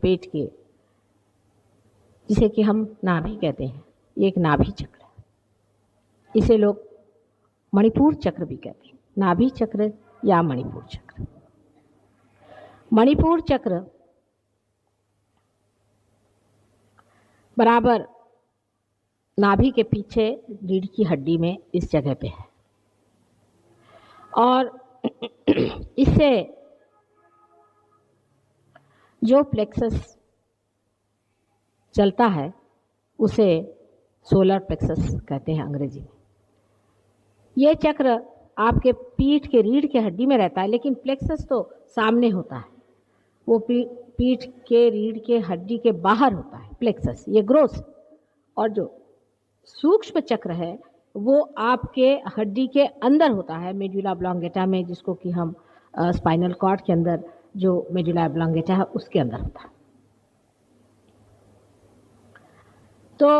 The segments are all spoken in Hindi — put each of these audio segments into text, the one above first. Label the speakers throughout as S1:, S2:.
S1: पेट के, जिसे कि हम नाभि कहते हैं, ये एक नाभि चक्र है। इसे लोग मणिपुर चक्र भी कहते हैं, नाभि चक्र या मणिपुर चक्र। मणिपुर चक्र बराबर नाभि के पीछे रीढ़ की हड्डी में इस जगह पे है, और इससे जो प्लेक्सस चलता है उसे सोलर प्लेक्सस कहते हैं अंग्रेजी में। ये चक्र आपके पीठ के रीढ़ के हड्डी में रहता है, लेकिन प्लेक्सस तो सामने होता है, वो पीठ के रीढ़ के हड्डी के बाहर होता है प्लेक्सस, ये ग्रोस। और जो सूक्ष्म चक्र है वो आपके हड्डी के अंदर होता है, मेडुला ऑब्लोंगेटा में, जिसको कि हम स्पाइनल कॉर्ड के अंदर जो मेडुला ऑब्लोंगेटा है उसके अंदर होता है। तो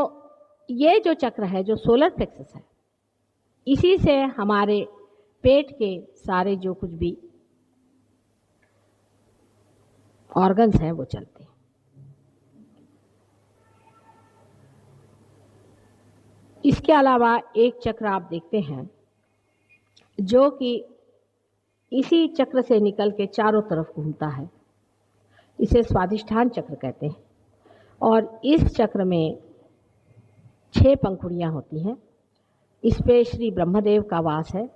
S1: ये जो चक्र है, जो सोलर प्लेक्सस है, इसी से हमारे पेट के सारे जो कुछ भी ऑर्गन्स हैं वो चलते हैं। इसके अलावा एक चक्र आप देखते हैं जो कि इसी चक्र से निकल के चारों तरफ घूमता है, इसे स्वादिष्ठान चक्र कहते हैं। और इस चक्र में 6 पंखुड़ियाँ होती हैं। इस पे श्री ब्रह्मदेव का वास है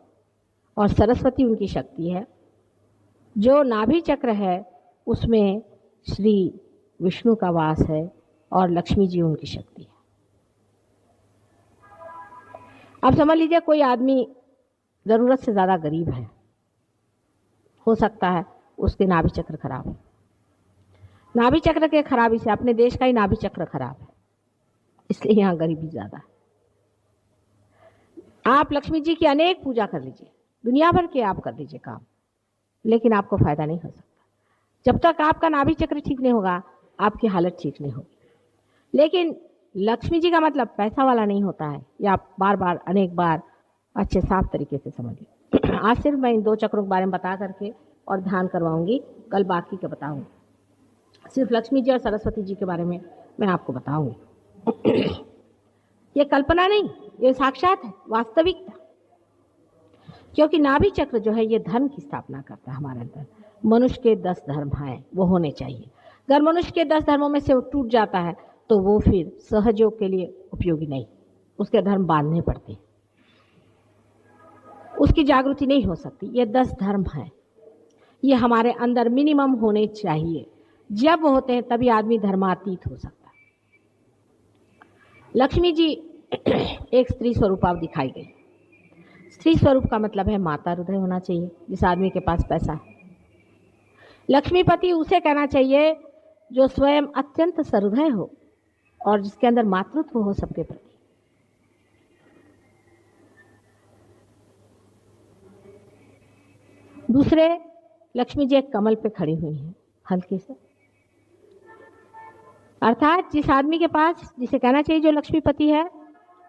S1: और सरस्वती उनकी शक्ति है। जो नाभि चक्र है उसमें श्री विष्णु का वास है और लक्ष्मी जी उनकी शक्ति है। अब समझ लीजिए कोई आदमी ज़रूरत से ज़्यादा गरीब है, हो सकता है उसके नाभि चक्र खराब है। नाभि चक्र के खराबी से अपने देश का ही नाभि चक्र खराब है, इसलिए यहाँ गरीबी ज़्यादा है। आप लक्ष्मी जी की अनेक पूजा कर लीजिए, दुनिया भर के आप कर लीजिए काम, लेकिन आपको फायदा नहीं हो सकता जब तक आपका नाभि चक्र ठीक नहीं होगा, आपकी हालत ठीक नहीं होगी। लेकिन लक्ष्मी जी का मतलब पैसा वाला नहीं होता है, या आप बार बार अनेक बार अच्छे साफ तरीके से समझिए। आज सिर्फ मैं इन 2 चक्रों के बारे में बता करके और ध्यान करवाऊंगी, कल बाकी का बताऊंगी। सिर्फ लक्ष्मी जी और सरस्वती जी के बारे में मैं आपको बताऊंगी। ये कल्पना नहीं, ये साक्षात है, वास्तविकता। क्योंकि नाभि चक्र जो है ये धर्म की स्थापना करता है हमारे अंदर। मनुष्य के 10 धर्म हैं, वो होने चाहिए। अगर मनुष्य के 10 धर्मों में से वो टूट जाता है तो वो फिर सहयोग के लिए उपयोगी नहीं, उसके धर्म बांधने पड़ते हैं, उसकी जागृति नहीं हो सकती। ये 10 धर्म हैं, ये हमारे अंदर मिनिमम होने चाहिए। जब वो होते हैं तभी आदमी धर्मातीत हो सकता है। लक्ष्मी जी एक स्त्री स्वरूप आप दिखाई गई। स्त्री स्वरूप का मतलब है माता हृदय होना चाहिए, जिस आदमी के पास पैसा है। लक्ष्मीपति उसे कहना चाहिए जो स्वयं अत्यंत सहृदय हो और जिसके अंदर मातृत्व हो सबके प्रति। दूसरे, लक्ष्मी जी एक कमल पे खड़ी हुई हैं हल्के से, अर्थात जिस आदमी के पास, जिसे कहना चाहिए जो लक्ष्मीपति है,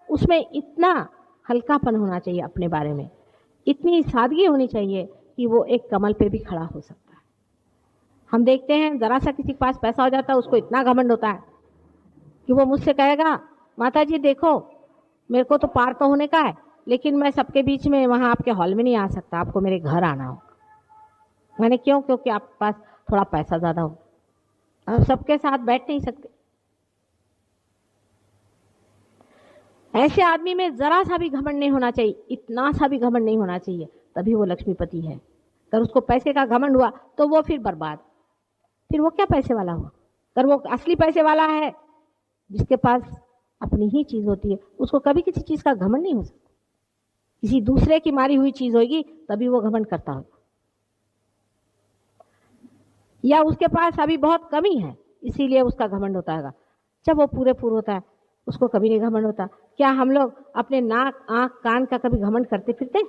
S1: उसमें इतना हल्कापन होना चाहिए अपने बारे में, इतनी सादगी होनी चाहिए कि वो एक कमल पे भी खड़ा हो सकता है। हम देखते हैं ज़रा सा किसी के पास पैसा हो जाता है, उसको इतना घमंड होता है कि वो मुझसे कहेगा, माता जी देखो मेरे को तो पार तो होने का है, लेकिन मैं सबके बीच में वहाँ आपके हॉल में नहीं आ सकता, आपको मेरे घर आना होगा। मैंने क्यों? क्योंकि आपके पास थोड़ा पैसा ज़्यादा हो, आप सबके साथ बैठ नहीं सकते। ऐसे आदमी में ज़रा सा भी घमंड नहीं होना चाहिए, इतना सा भी घमंड नहीं होना चाहिए, तभी वो लक्ष्मीपति है। अगर उसको पैसे का घमंड हुआ तो वो फिर बर्बाद, फिर वो क्या पैसे वाला हुआ। अगर वो असली पैसे वाला है, जिसके पास अपनी ही चीज़ होती है, उसको कभी किसी चीज़ का घमंड नहीं हो सकता। किसी दूसरे की मारी हुई चीज़ होगी तभी वो घमंड करता होगा, या उसके पास अभी बहुत कमी है इसीलिए उसका घमंड होता है। जब वो पूरे होता है उसको कभी नहीं घमंड होता। क्या हम लोग अपने नाक, आंख, कान का कभी घमंड करते फिरते?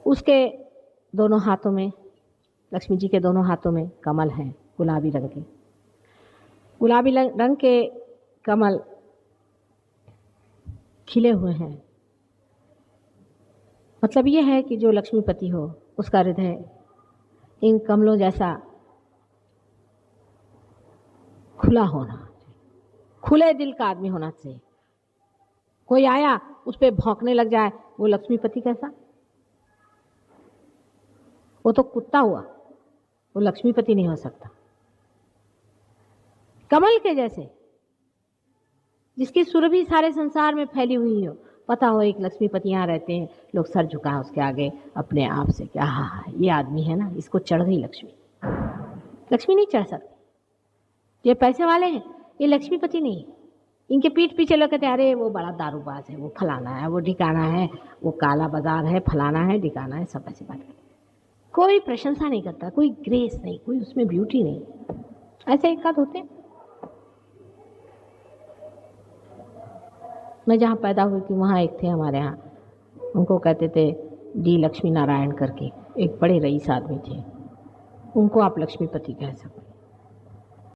S1: उसके दोनों हाथों में, लक्ष्मी जी के दोनों हाथों में कमल हैं, गुलाबी रंग के। गुलाबी रंग के कमल खिले हुए हैं, मतलब ये है कि जो लक्ष्मीपति हो उसका हृदय इन कमलों जैसा खुला होना, खुले दिल का आदमी होना चाहिए। कोई आया उस पर भौंकने लग जाए, वो लक्ष्मीपति कैसा? वो तो कुत्ता हुआ, वो लक्ष्मीपति नहीं हो सकता। कमल के जैसे जिसकी सुरभि सारे संसार में फैली हुई हो, पता हो एक लक्ष्मीपति यहाँ रहते हैं, लोग सर झुकाएं उसके आगे अपने आप से क्या हाँ ये आदमी है ना, इसको चढ़ गई लक्ष्मी। लक्ष्मी नहीं चढ़ सकती। ये पैसे वाले हैं, ये लक्ष्मीपति नहीं। इनके पीठ पीछे लोग कहते हैं अरे वो बड़ा दारूबाज है, वो फलाना है, वो ठिकाना है, वो काला बाजार है, फलाना है, ठिकाना है, सब ऐसी बात करते। कोई प्रशंसा नहीं करता, कोई ग्रेस नहीं, कोई उसमें ब्यूटी नहीं। ऐसे एक आध होते हैं। मैं जहाँ पैदा हुई थी वहाँ एक थे हमारे यहाँ, उनको कहते थे डी लक्ष्मी नारायण करके, एक बड़े रईस आदमी थे। उनको आप लक्ष्मीपति कह सकते।